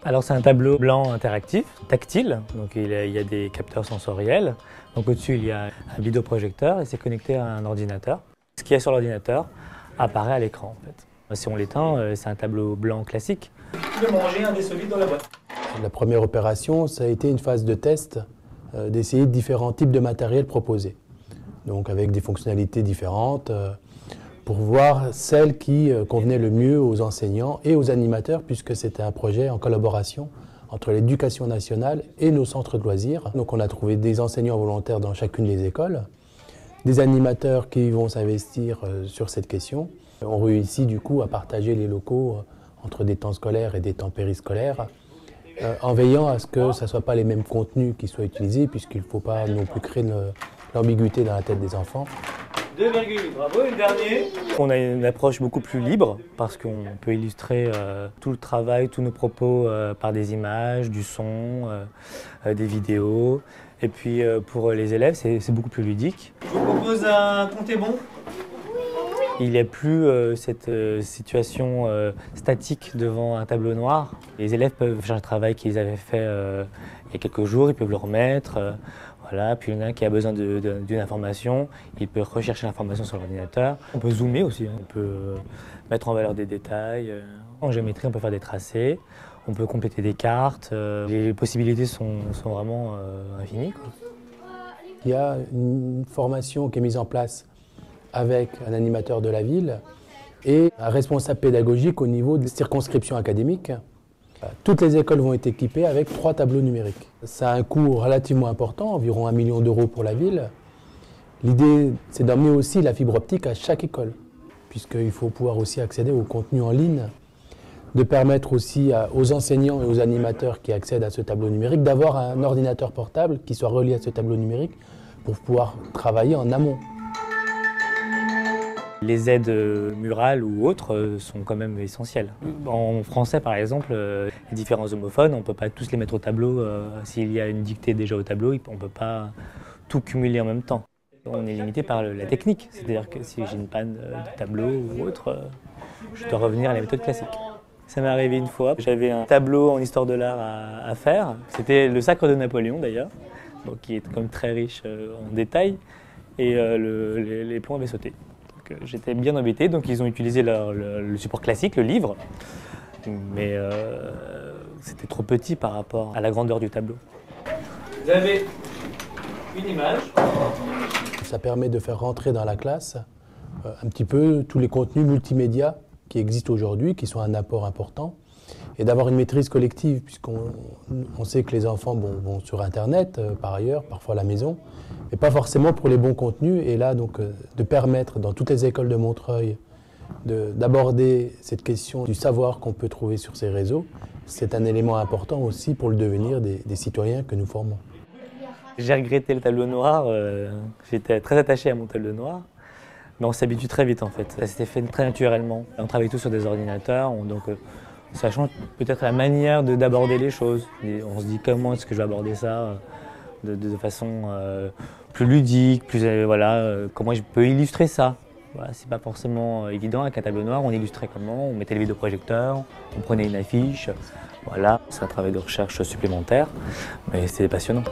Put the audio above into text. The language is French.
Alors c'est un tableau blanc interactif, tactile, donc il y a des capteurs sensoriels. Donc au-dessus il y a un vidéoprojecteur et c'est connecté à un ordinateur. Ce qu'il y a sur l'ordinateur apparaît à l'écran en fait. Si on l'éteint, c'est un tableau blanc classique. Tu veux manger un des solides dans la boîte. La première opération, ça a été une phase de test, d'essayer différents types de matériel proposés. Donc avec des fonctionnalités différentes, pour voir celle qui convenait le mieux aux enseignants et aux animateurs, puisque c'était un projet en collaboration entre l'éducation nationale et nos centres de loisirs. Donc on a trouvé des enseignants volontaires dans chacune des écoles, des animateurs qui vont s'investir sur cette question. On réussit du coup à partager les locaux entre des temps scolaires et des temps périscolaires, en veillant à ce que ce ne soit pas les mêmes contenus qui soient utilisés, puisqu'il ne faut pas non plus créer l'ambiguïté dans la tête des enfants. 2, bravo, une dernière. On a une approche beaucoup plus libre parce qu'on peut illustrer tout le travail, tous nos propos par des images, du son, des vidéos. Et puis pour les élèves, c'est beaucoup plus ludique. Je vous propose un compte est bon. Il n'y a plus cette situation statique devant un tableau noir. Les élèves peuvent faire un travail qu'ils avaient fait il y a quelques jours, ils peuvent le remettre. Voilà. Puis il y en a un qui a besoin d'une information, il peut rechercher l'information sur l'ordinateur. On peut zoomer aussi, hein. On peut mettre en valeur des détails. En géométrie, on peut faire des tracés, on peut compléter des cartes. Les possibilités sont vraiment infinies, quoi. Il y a une formation qui est mise en place avec un animateur de la ville et un responsable pédagogique au niveau des circonscriptions académiques. Toutes les écoles vont être équipées avec 3 tableaux numériques. Ça a un coût relativement important, environ 1 million d'euros pour la ville. L'idée, c'est d'emmener aussi la fibre optique à chaque école, puisqu'il faut pouvoir aussi accéder au contenu en ligne, de permettre aussi aux enseignants et aux animateurs qui accèdent à ce tableau numérique d'avoir un ordinateur portable qui soit relié à ce tableau numérique pour pouvoir travailler en amont. Les aides murales ou autres sont quand même essentielles. En français, par exemple, les différents homophones, on ne peut pas tous les mettre au tableau. S'il y a une dictée déjà au tableau, on ne peut pas tout cumuler en même temps. On est limité par la technique, c'est-à-dire que si j'ai une panne de tableau ou autre, je dois revenir à la méthode classique. Ça m'est arrivé une fois, j'avais un tableau en histoire de l'art à faire. C'était le Sacre de Napoléon d'ailleurs, qui est comme très riche en détails, et les plombs avaient sauté. J'étais bien embêté, donc ils ont utilisé le support classique, le livre, mais c'était trop petit par rapport à la grandeur du tableau. Vous avez une image. Ça permet de faire rentrer dans la classe un petit peu tous les contenus multimédia qui existent aujourd'hui, qui sont un apport important, et d'avoir une maîtrise collective, puisqu'on sait que les enfants vont sur Internet, par ailleurs, parfois à la maison, mais pas forcément pour les bons contenus. Et là, donc, de permettre dans toutes les écoles de Montreuil d'aborder cette question du savoir qu'on peut trouver sur ces réseaux, c'est un élément important aussi pour le devenir des citoyens que nous formons. J'ai regretté le tableau noir, j'étais très attaché à mon tableau noir, mais on s'habitue très vite en fait. Ça s'était fait très naturellement. On travaille tous sur des ordinateurs, donc ça change peut-être la manière d'aborder les choses. Et on se dit comment est-ce que je vais aborder ça de façon plus ludique, comment je peux illustrer ça. Voilà, c'est pas forcément évident avec un tableau noir. On illustrait comment? On mettait le vidéoprojecteur, on prenait une affiche. Voilà, c'est un travail de recherche supplémentaire, mais c'est passionnant.